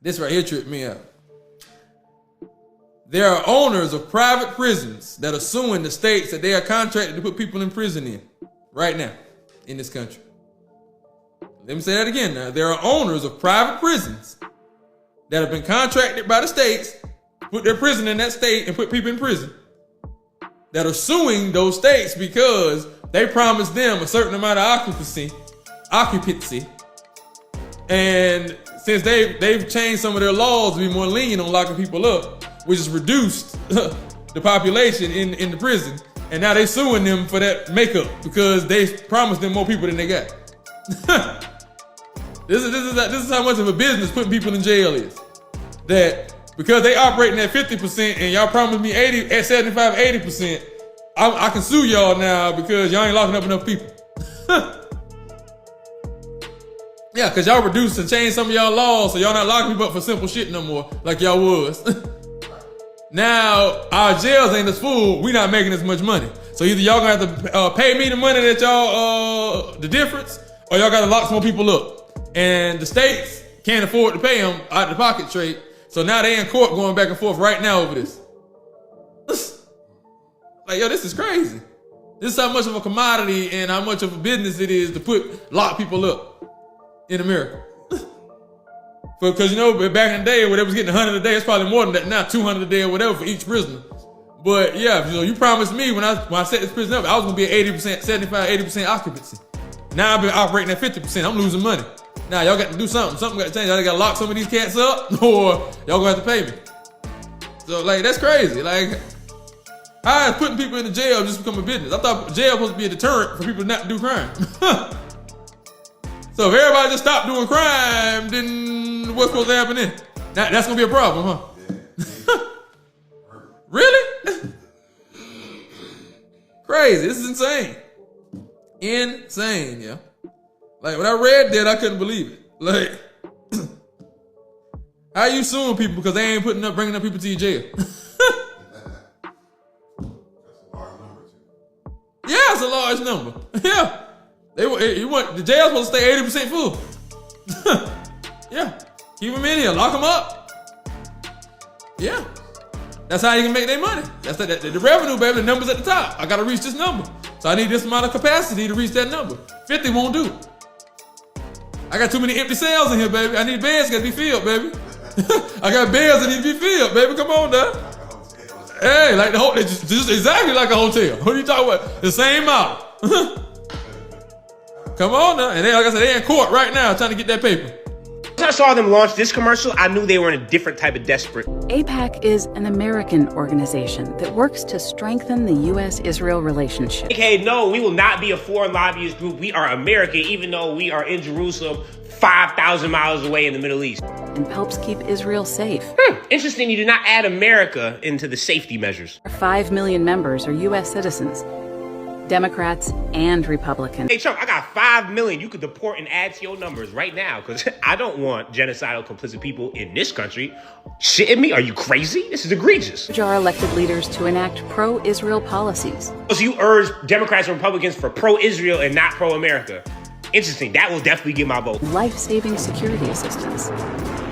This right here tripped me out. There are owners of private prisons that are suing the states that they are contracted to put people in prison in right now in this country. Let me say that again now. There are owners of private prisons that have been contracted by the states to put their prison in that state and put people in prison that are suing those states because they promised them a certain amount of occupancy. And since they've changed some of their laws to be more lenient on locking people up, which has reduced the population in the prison, and now they suing them for that makeup because they promised them more people than they got. This is how much of a business putting people in jail is. That because they operating at 50% and y'all promised me 75, 80%, I can sue y'all now because y'all ain't locking up enough people. Yeah, because y'all reduced and changed some of y'all laws, so y'all not locking people up for simple shit no more, like y'all was. Now, our jails ain't as full, we not making as much money. So either y'all gonna have to pay me the money that y'all, the difference, or y'all gotta lock some more people up. And the states can't afford to pay them out of the pocket straight. So now they in court going back and forth right now over this. Like, yo, this is crazy. This is how much of a commodity and how much of a business it is to lock people up in America. Because, you know, back in the day, when they was getting 100 a day, it's probably more than that now, 200 a day or whatever for each prisoner. But yeah, you promised me when I set this prison up, I was gonna be at 80%, 75, 80% occupancy. Now I've been operating at 50%, I'm losing money. Now y'all got to do something. Something got to change. Y'all got to lock some of these cats up, or y'all gonna have to pay me. So like that's crazy. Like, how is putting people in the jail just become a business? I thought jail was supposed to be a deterrent for people not to do crime. So if everybody just stopped doing crime, then what's supposed to happen then? That's gonna be a problem, huh? Really? Crazy. This is insane. Insane, yeah. Like, when I read that, I couldn't believe it. Like, how you suing people because they ain't bringing up people to your jail? That's a large number, too. Yeah, it's a large number. Yeah. The jail's supposed to stay 80% full. Yeah. Keep them in here. Lock them up. Yeah. That's how you can make their money. That's the revenue, baby. The number's at the top. I got to reach this number. So I need this amount of capacity to reach that number. 50 won't do it. I got too many empty cells in here, baby. I need beds that be filled, baby. I got beds that need to be filled, baby. Come on, now. Hey, like the hotel, just exactly like a hotel. What are you talking about? The same model. Come on now. And they, like I said, they in court right now trying to get that paper. When I saw them launch this commercial, I knew they were in a different type of desperate. AIPAC is an American organization that works to strengthen the U.S.-Israel relationship. Okay, no, we will not be a foreign lobbyist group. We are America, even though we are in Jerusalem, 5,000 miles away in the Middle East. And helps keep Israel safe. Interesting, you do not add America into the safety measures. 5 million members are U.S. citizens, Democrats and Republicans. Hey, Trump, I got 5 million you could deport and add to your numbers right now, because I don't want genocidal complicit people in this country. Shitting me? Are you crazy? This is egregious. Urge our elected leaders to enact pro-Israel policies. So you urge Democrats and Republicans for pro-Israel and not pro-America. Interesting. That will definitely get my vote. Life-saving security assistance.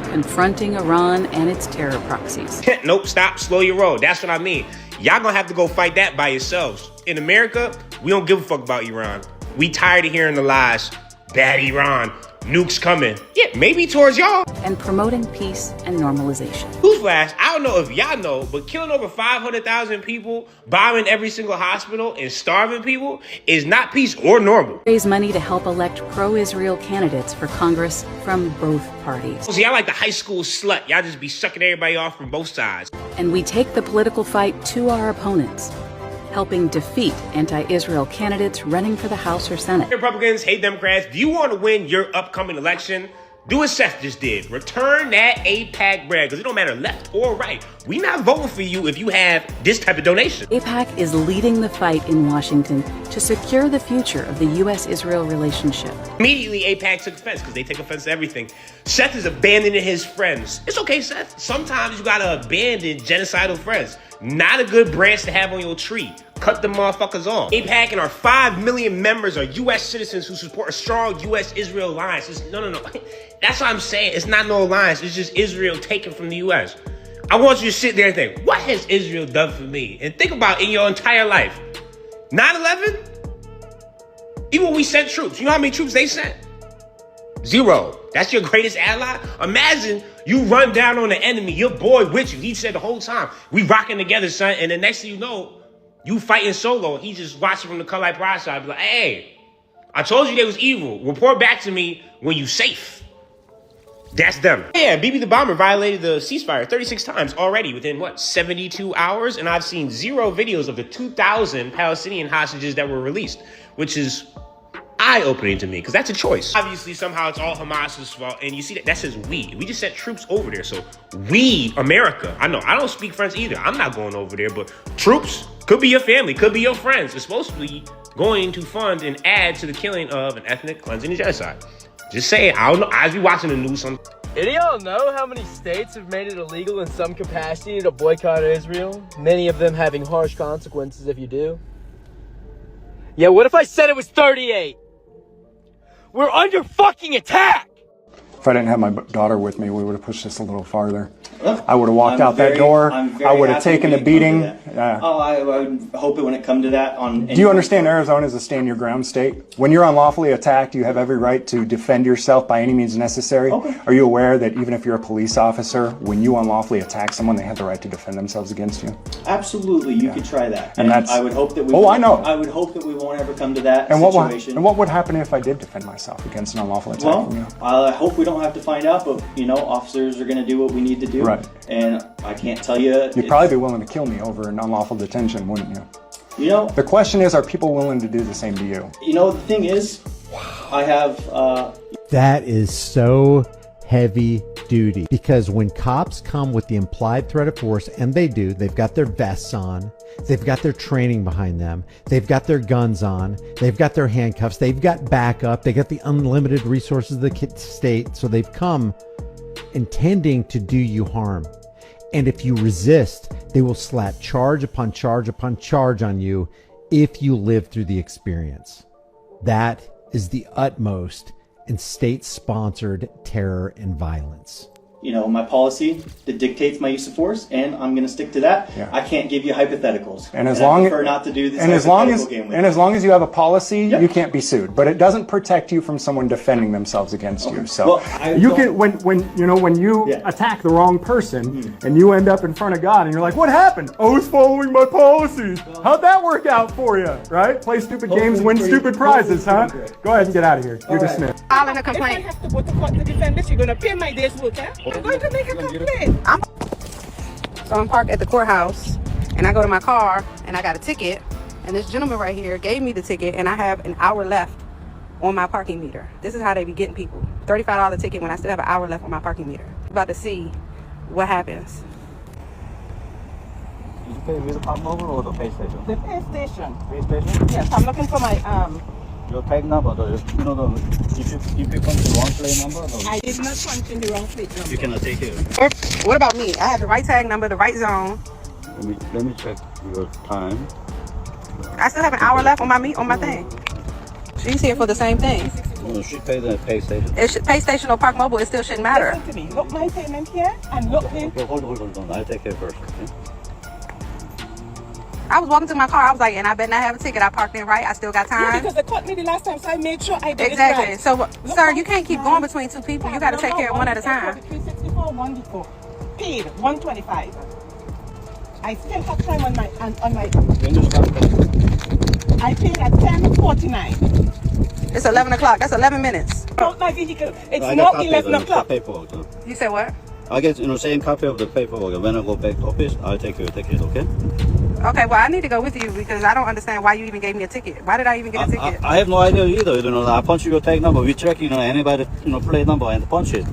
Confronting Iran and its terror proxies. Nope, stop, slow your roll. That's what I mean. Y'all gonna have to go fight that by yourselves. In America, we don't give a fuck about Iran. We tired of hearing the lies. Bad Iran, nukes coming. Yeah, maybe towards y'all. And promoting peace and normalization. Newsflash, I don't know if y'all know, but killing over 500,000 people, bombing every single hospital, and starving people is not peace or normal. Raise money to help elect pro-Israel candidates for Congress from both parties. So y'all like the high school slut. Y'all just be sucking everybody off from both sides. And we take the political fight to our opponents, helping defeat anti-Israel candidates running for the House or Senate. Republicans, hate Democrats. Do you want to win your upcoming election? Do what Seth just did. Return that AIPAC bread, because it don't matter left or right. We not voting for you if you have this type of donation. AIPAC is leading the fight in Washington to secure the future of the U.S.-Israel relationship. Immediately, AIPAC took offense, because they take offense to everything. Seth is abandoning his friends. It's okay, Seth. Sometimes you gotta abandon genocidal friends. Not a good branch to have on your tree. cut the motherfuckers off. AIPAC and our 5 million members are U.S. citizens who support a strong U.S.-Israel alliance. No. That's what I'm saying. It's not no alliance. It's just Israel taken from the U.S. I want you to sit there and think, what has Israel done for me? And think about in your entire life. 9/11? Even when we sent troops, you know how many troops they sent? 0. That's your greatest ally? Imagine you run down on the enemy, your boy with you. He said the whole time, we rocking together, son. And the next thing you know, you fighting solo. He just watching from the Kalai Pride side. Be like, hey, I told you they was evil. Report back to me when you safe. That's them. Yeah, Bibi the Bomber violated the ceasefire 36 times already within, 72 hours? And I've seen 0 videos of the 2,000 Palestinian hostages that were released, which is eye-opening to me, because that's a choice. Obviously, somehow it's all Hamas's fault, and you see that says we. We just sent troops over there, so we, America, I know, I don't speak French either. I'm not going over there, but troops could be your family, could be your friends. It's supposed to be going to fund and add to the killing of an ethnic cleansing and genocide. Just saying, I don't know, I be watching the news some. Do y'all know how many states have made it illegal in some capacity to boycott Israel? Many of them having harsh consequences if you do. Yeah, what if I said it was 38? We're under fucking attack! If I didn't have my daughter with me, we would have pushed this a little farther. I would have walked out that door. I would have taken the beating. Oh, I would hope it wouldn't come to that. Do you understand Arizona is a stand your ground state? When you're unlawfully attacked, you have every right to defend yourself by any means necessary. Okay. Are you aware that even if you're a police officer, when you unlawfully attack someone, they have the right to defend themselves against you? Absolutely, you could try that. And that's. I would hope that we. Oh, I know. I would hope that we won't ever come to that situation. And what would happen if I did defend myself against an unlawful attack from you? I hope we don't have to find out, but officers are going to do what we need to do. Right. And I can't tell you. You'd probably be willing to kill me over an unlawful detention, wouldn't you? The question is, are people willing to do the same to you? The thing is, I have. That is so heavy duty, because when cops come with the implied threat of force, and they do, they've got their vests on, they've got their training behind them, they've got their guns on, they've got their handcuffs, they've got backup, they got the unlimited resources of the state, so they've come intending to do you harm. And if you resist, they will slap charge upon charge upon charge on you if you live through the experience. That is the utmost in state-sponsored terror and violence. My policy that dictates my use of force, and I'm going to stick to that. Yeah. I can't give you hypotheticals. And as long I prefer not to do this game with as long as you have a policy, you can't be sued. But it doesn't protect you from someone defending themselves against you. So you can when you attack the wrong person and you end up in front of God and you're like, what happened? I was following my policies. How'd that work out for you? Right? Play stupid games, win stupid prizes, huh? Go ahead and get out of here. You're dismissed. Filing a complaint. If I have to go to court to defend this, you're going to pay my day's work, eh? I'm going to make a complaint. So I'm parked at the courthouse, and I go to my car, and I got a ticket, and this gentleman right here gave me the ticket, and I have an hour left on my parking meter. This is how they be getting people. $35 ticket when I still have an hour left on my parking meter. About to see what happens. Did you pay with the Park Mobile or the pay station? The pay station. Pay station? Yes, I'm looking for my your tag number, if you come to the wrong plate number, I did not punch in the wrong plate number. You cannot take it. What about me? I have the right tag number, the right zone. Let me check your time. I still have an hour left on my thing. She's here for the same thing. No, she paid the pay station. Pay station or Park Mobile, it still shouldn't matter. Listen to me. Look my payment here and look here. Hold on. I'll take care first. Okay? I was walking to my car. I was like, and I better not have a ticket. I parked in right. I still got time. Yeah, because they caught me the last time, so I made sure I did exactly. it right. So, sir, you can't keep going between two people. You got to take care of one at a time. 364, one before. Paid 125. I still have time on my. I paid at 10:49. It's 11 o'clock. That's 11 minutes. Not my vehicle. It's not 11 o'clock. You said what? I get same copy of the paperwork. When I go back to office, I'll take your ticket, okay? Okay, well, I need to go with you because I don't understand why you even gave me a ticket. Why did I even get a ticket? I have no idea either. I punch your tag number. We check, anybody, plate number and punch it.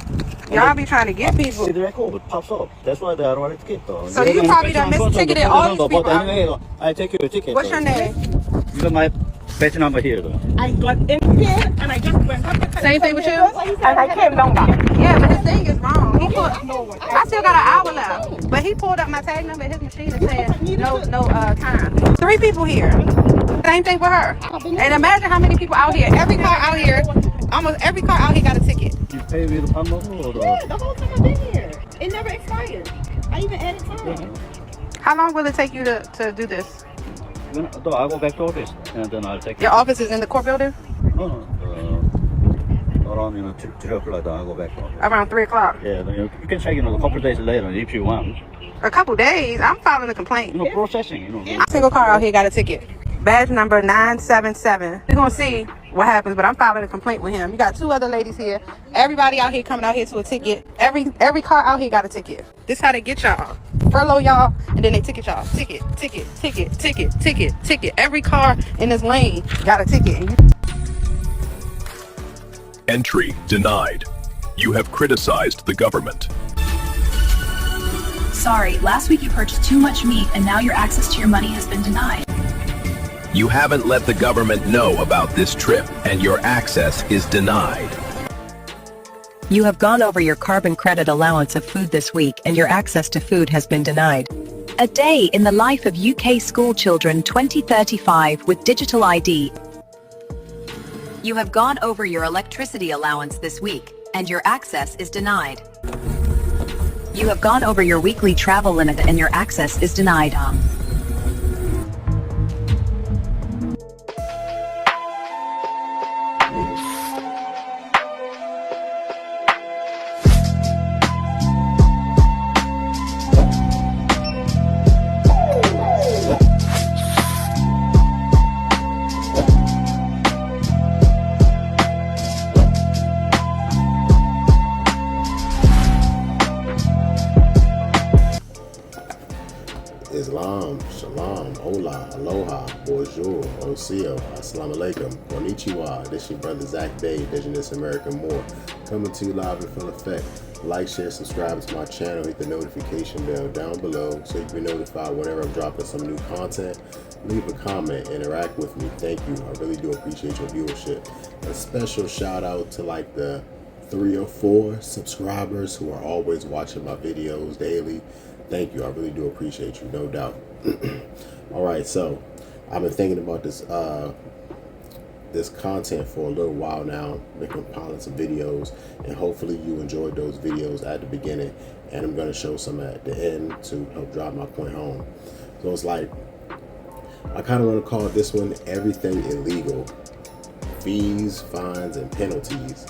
Y'all be trying to get people. See the record, it pops up. That's why they are running ticket. So you probably done missed a ticket at all these people. But anyway, I take your ticket. What's your name? You got my badge number here, though. I got in here and I just went up. Same thing with you? And I came down back. Yeah, but it's thing is wrong. I still got an hour left, but he pulled up my tag number at his machine and said no time. 3 people here. Same thing with her. And imagine how many people out here. Every car out here, almost every car out here got a ticket. You pay with the panel or the? Yeah, the whole time I've been here. It never expired. I even added time. How long will it take you to do this? I'll go back to office and then I'll take. Your office is in the court building? No. Around 3 o'clock, I'll go back to office. Around 3 o'clock. Yeah, you can check a couple of days later if you want. A couple days? I'm filing a complaint. Processing. Single car out here got a ticket. Badge number 977. We're gonna see what happens, but I'm filing a complaint with him. You got 2 other ladies here. Everybody out here coming out here to a ticket. Every car out here got a ticket. This how they get y'all. Furlough y'all, and then they ticket y'all. Ticket. Every car in this lane got a ticket. Entry denied. You have criticized the government. Sorry, last week you purchased too much meat and now your access to your money has been denied. You haven't let the government know about this trip, and your access is denied. You have gone over your carbon credit allowance of food this week, and your access to food has been denied. A day in the life of UK school children 2035 with digital ID. You have gone over your electricity allowance this week, and your access is denied. You have gone over your weekly travel limit, and your access is denied. Islam, Shalom, Hola, Aloha, Bonjour, Osio, Assalamu Alaikum, Konnichiwa. This your brother Zach Day, Indigenous American Moor, coming to you live in full effect. Like, share, subscribe to my channel, hit the notification bell down below so you can be notified whenever I'm dropping some new content. Leave a comment, interact with me. Thank you. I really do appreciate your viewership. A special shout out to like the 3 or 4 subscribers who are always watching my videos daily. Thank you. I really do appreciate you, no doubt. All right, so I've been thinking about this this content for a little while now. Been compiling some videos, and hopefully you enjoyed those videos at the beginning, and I'm going to show some at the end to help drive my point home. So it's like, I kind of want to call this one Everything Illegal. Fees, fines, and penalties.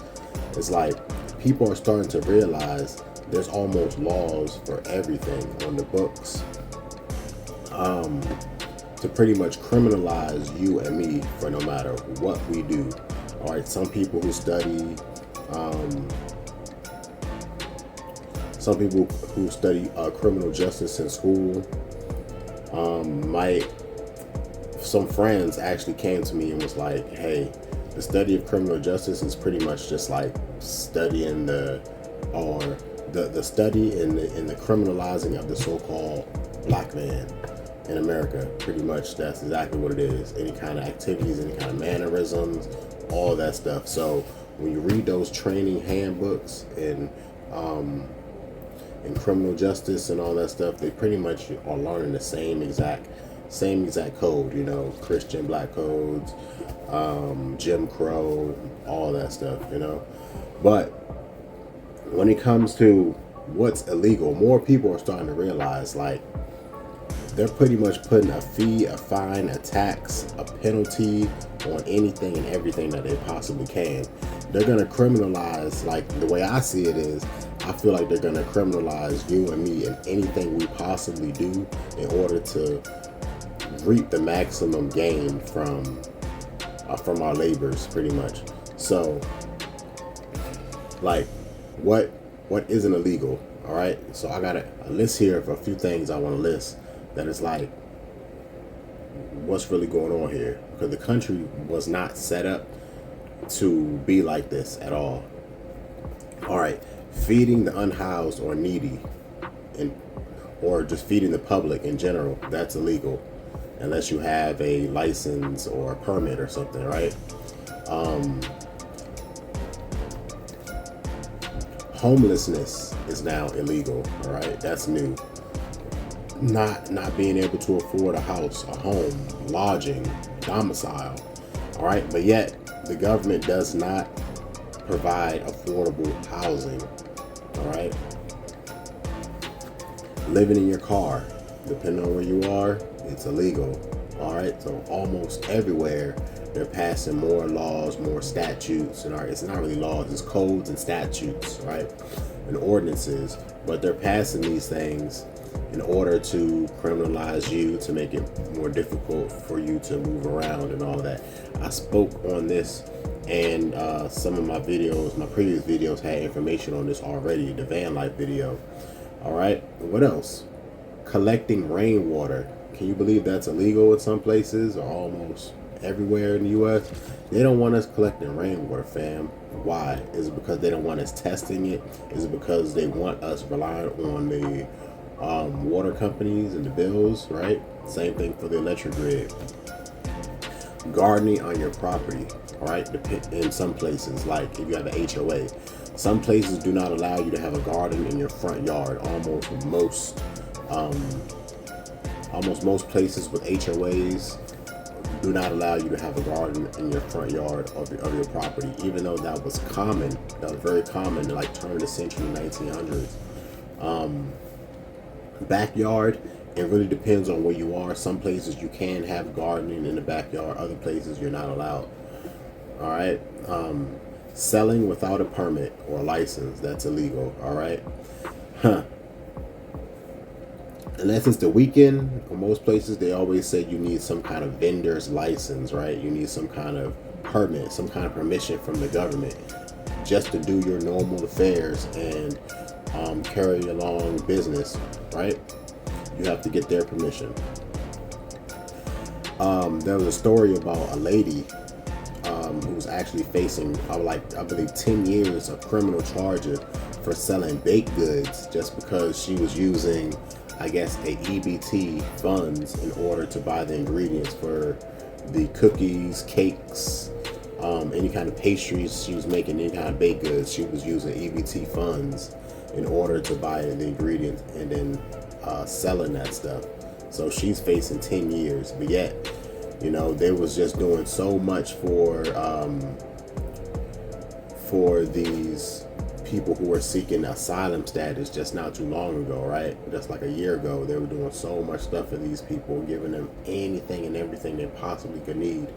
It's like people are starting to realize there's almost laws for everything on the books to pretty much criminalize you and me for no matter what we do. All right, some people who study criminal justice in school some friends actually came to me and was like, hey, the study of criminal justice is pretty much just like studying the study in the criminalizing of the so-called black man in America. Pretty much that's exactly what it is. Any kind of activities, any kind of mannerisms, all that stuff. So when you read those training handbooks in criminal justice and all that stuff, they pretty much are learning the same exact code, you know, Christian black codes, Jim Crow, all that stuff, you know. But when it comes to what's illegal, more people are starting to realize, like, they're pretty much putting a fee, a fine, a tax, a penalty on anything and everything that they possibly can. They're going to criminalize, like, the way I see it is, I feel like they're going to criminalize you and me and anything we possibly do in order to reap the maximum gain from our labors, pretty much. So, like, what isn't illegal? All right, so I got a list here of a few things I want to list that is like, what's really going on here? Because the country was not set up to be like this at all. All right, feeding the unhoused or needy, or just feeding the public in general, that's illegal unless you have a license or a permit or something, right? Homelessness is now illegal. All right, that's new. Not being able to afford a house, a home, lodging, domicile. All right, but yet the government does not provide affordable housing. All right, living in your car, depending on where you are, it's illegal. All right, so almost everywhere they're passing more laws, more statutes, and it's not really laws, it's codes and statutes, right, and ordinances, but they're passing these things in order to criminalize you, to make it more difficult for you to move around and all that. I spoke on this, and some of my videos, my previous videos, had information on this already, the van life video. All right, what else? Collecting rainwater. Can you believe that's illegal in some places, or almost everywhere in the U.S.? They don't want us collecting rainwater, fam. Why? Is it because they don't want us testing it? Is it because they want us relying on the water companies and the bills, right? Same thing for the electric grid. Gardening on your property, all right? In some places, like if you have an HOA, some places do not allow you to have a garden in your front yard. Almost most places with HOAs do not allow you to have a garden in your front yard of your property, even though that was common. That was very common, like turn of the century, 1900s. Backyard, it really depends on where you are. Some places you can have gardening in the backyard, other places you're not allowed. All right. Selling without a permit or license, that's illegal. All right. Unless it's the weekend, in most places they always say you need some kind of vendor's license, right? You need some kind of permit, some kind of permission from the government just to do your normal affairs and carry along business, right? You have to get their permission. There was a story about a lady who was actually facing, I believe, 10 years of criminal charges for selling baked goods just because she was using, I guess, a EBT funds in order to buy the ingredients for the cookies, cakes, any kind of pastries she was making, any kind of baked goods. She was using EBT funds in order to buy the ingredients and then selling that stuff. So she's facing 10 years, but yet, you know, they was just doing so much for these people who were seeking asylum status just not too long ago, right? Just like a year ago, they were doing so much stuff for these people, giving them anything and everything they possibly could need,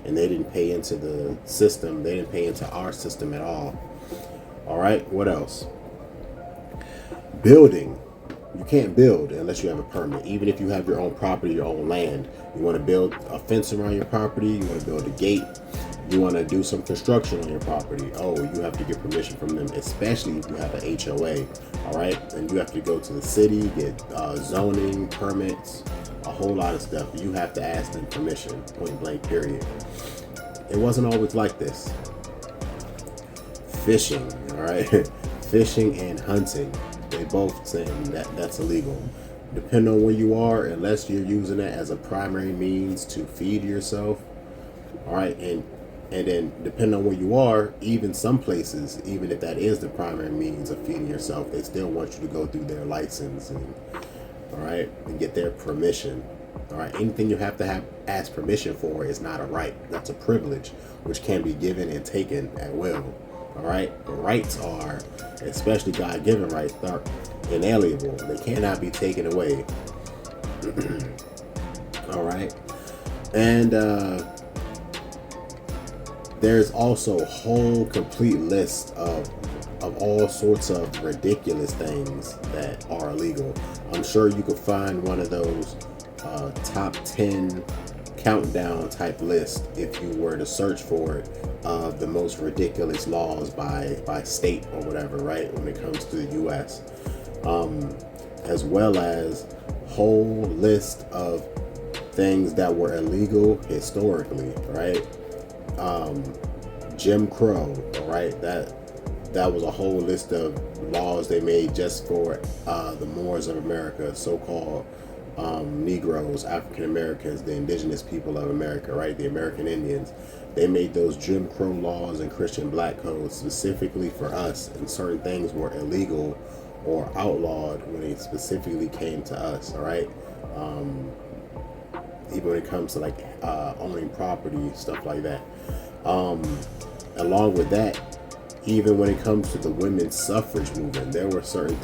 and they didn't pay into the system. They didn't pay into our system at all. All right, what else? Building. You can't build unless you have a permit. Even if you have your own property, your own land, you want to build a fence around your property, you want to build a gate, you want to do some construction on your property, oh, you have to get permission from them, especially if you have an HOA. All right, and you have to go to the city, get zoning permits, a whole lot of stuff. You have to ask them permission, point blank, period. It wasn't always like this. Fishing, all right? Fishing and hunting, they both saying that's illegal. Depending on where you are, unless you're using it as a primary means to feed yourself, all right, and then depending on where you are, even some places, even if that is the primary means of feeding yourself, they still want you to go through their license and, all right, and get their permission. All right, anything you have to ask permission for is not a right. That's a privilege, which can be given and taken at will. All right, rights are, especially God-given rights, are inalienable. They cannot be taken away. All right, and there's also a whole complete list of all sorts of ridiculous things that are illegal. I'm sure you could find one of those top 10 countdown type list if you were to search for it, of the most ridiculous laws by state or whatever, right, when it comes to the US, as well as whole list of things that were illegal historically, right? Jim Crow, right? That was a whole list of laws they made just for the Moors of America, so-called Negroes, African Americans, the indigenous people of America, right? The American Indians. They made those Jim Crow laws and Christian black codes specifically for us, and certain things were illegal or outlawed when it specifically came to us, all right? Even when it comes to like owning property, stuff like that. Along with that, even when it comes to the women's suffrage movement, there were certain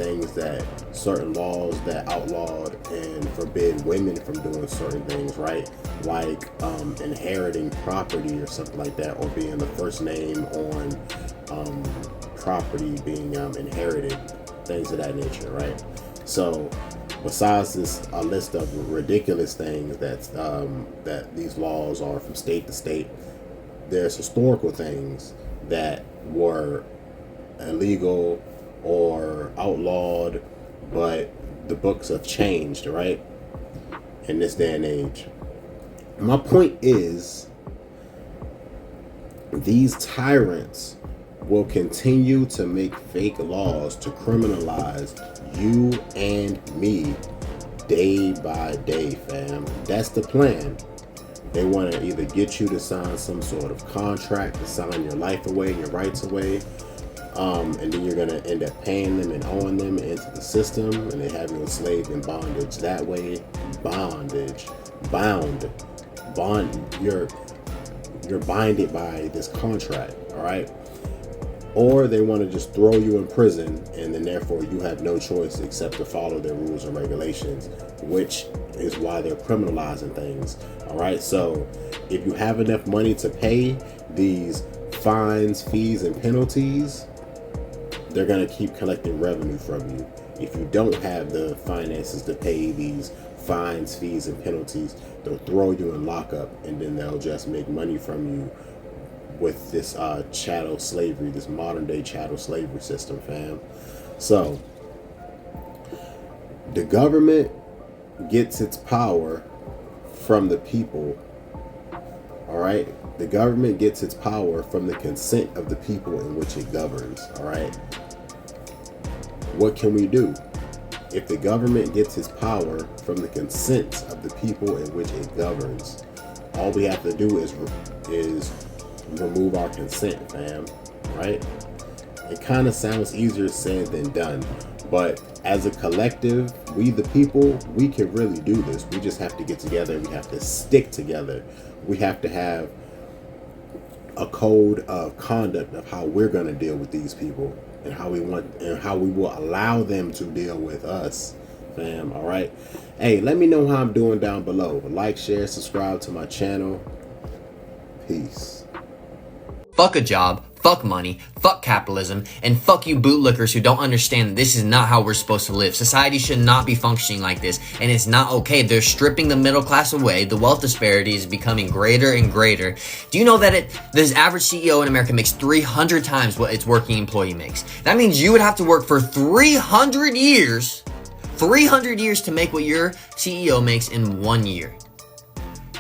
laws that outlawed and forbid women from doing certain things, right? Like inheriting property or something like that, or being the first name on property being inherited, things of that nature, right? So besides this a list of ridiculous things that these laws are from state to state, there's historical things that were illegal or outlawed, but the books have changed, right? In this day and age. My point is, these tyrants will continue to make fake laws to criminalize you and me day by day, fam. That's the plan. They want to either get you to sign some sort of contract to sign your life away, your rights away, and then you're going to end up paying them and owing them into the system, and they have you enslaved in bondage that way. Bondage. You're binded by this contract, all right? Or they want to just throw you in prison, and then therefore you have no choice except to follow their rules and regulations, which is why they're criminalizing things. All right, so if you have enough money to pay these fines, fees, and penalties, they're going to keep collecting revenue from you. If you don't have the finances to pay these fines, fees, and penalties, they'll throw you in lockup, and then they'll just make money from you with this chattel slavery, this modern day chattel slavery system, fam. So the government gets its power from the people, all right? The government gets its power from the consent of the people in which it governs, all right? What can we do? If the government gets its power from the consent of the people in which it governs, all we have to do is remove our consent, fam, right? It kind of sounds easier said than done, but as a collective, we the people, we can really do this. We just have to get together. We have to stick together. We have to have a code of conduct of how we're going to deal with these people, and how we will allow them to deal with us, fam. All right. Hey, let me know how I'm doing down below. Like, share, subscribe to my channel. Peace. Fuck a job, fuck money, fuck capitalism, and fuck you bootlickers who don't understand that this is not how we're supposed to live. Society should not be functioning like this, and it's not okay. They're stripping the middle class away. The wealth disparity is becoming greater and greater. Do you know that this average CEO in America makes 300 times what its working employee makes? That means you would have to work for 300 years to make what your CEO makes in 1 year.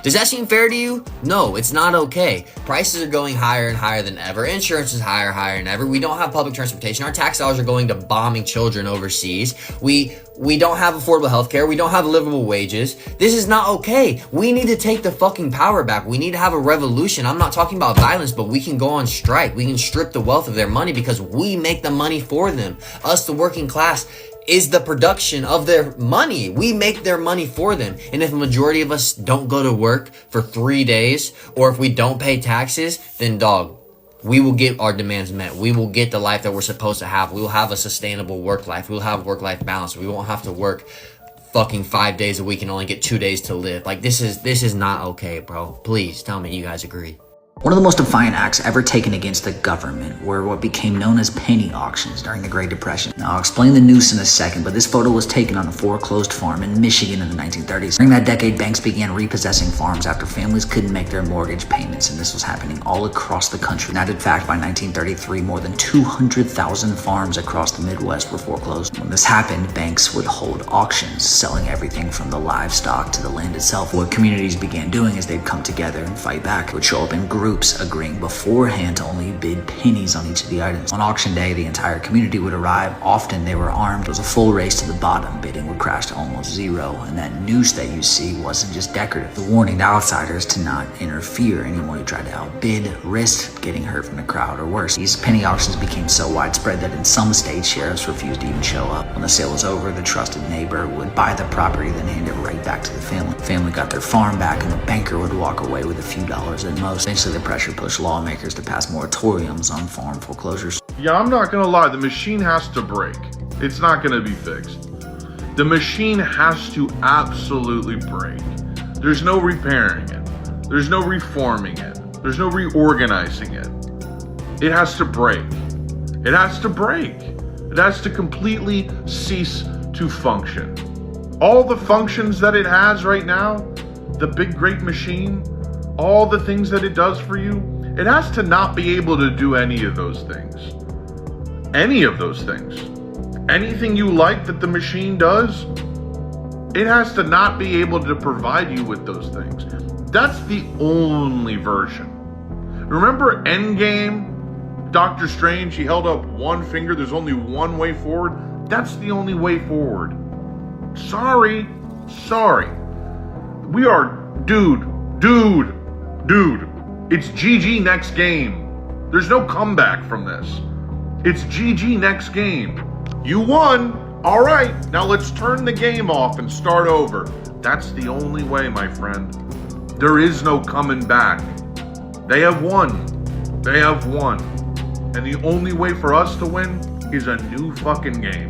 Does that seem fair to you? No, it's not okay. Prices are going higher and higher than ever. Insurance is higher than ever. We don't have public transportation. Our tax dollars are going to bombing children overseas. We don't have affordable healthcare. We don't have livable wages. This is not okay. We need to take the fucking power back. We need to have a revolution. I'm not talking about violence, but we can go on strike. We can strip the wealth of their money because we make the money for them. Us, the working class, is the production of their money. We make their money for them. And if a majority of us don't go to work for 3 days, or if we don't pay taxes, then dog, we will get our demands met. We will get the life that we're supposed to have. We will have a sustainable work life. We will have work-life balance. We won't have to work fucking 5 days a week and only get 2 days to live. Like, this is not okay, bro. Please tell me you guys agree. One of the most defiant acts ever taken against the government were what became known as penny auctions during the Great Depression. Now, I'll explain the noose in a second, but this photo was taken on a foreclosed farm in Michigan in the 1930s. During that decade, banks began repossessing farms after families couldn't make their mortgage payments, and this was happening all across the country. Now, in fact, by 1933, more than 200,000 farms across the Midwest were foreclosed. When this happened, banks would hold auctions, selling everything from the livestock to the land itself. What communities began doing is they'd come together and fight back. It would show up in groups groups agreeing beforehand to only bid pennies on each of the items. On auction day, the entire community would arrive. Often they were armed. It was a full race to the bottom. Bidding would crash to almost zero, and that noose that you see wasn't just decorative. The warning to outsiders to not interfere. Anyone who tried to outbid risked getting hurt from the crowd or worse. These penny auctions became so widespread that in some states, sheriffs refused to even show up. When the sale was over, the trusted neighbor would buy the property, then hand it right back to the family. The family got their farm back, and the banker would walk away with a few dollars at most. Eventually, the pressure pushed lawmakers to pass moratoriums on farm foreclosures. Yeah, I'm not gonna lie, the machine has to break. It's not gonna be fixed. The machine has to absolutely break. There's no repairing it. There's no reforming it. There's no reorganizing it. It has to break. It has to break. It has to completely cease to function. All the functions that it has right now, the big great machine, all the things that it does for you, it has to not be able to do any of those things. Any of those things. Anything you like that the machine does, it has to not be able to provide you with those things. That's the only version. Remember Endgame? Doctor Strange, he held up one finger, there's only one way forward. That's the only way forward. Sorry. We are, dude. It's GG next game. There's no comeback from this. It's GG next game. You won. All right, now let's turn the game off and start over. That's the only way, my friend. There is no coming back. They have won. And the only way for us to win is a new fucking game.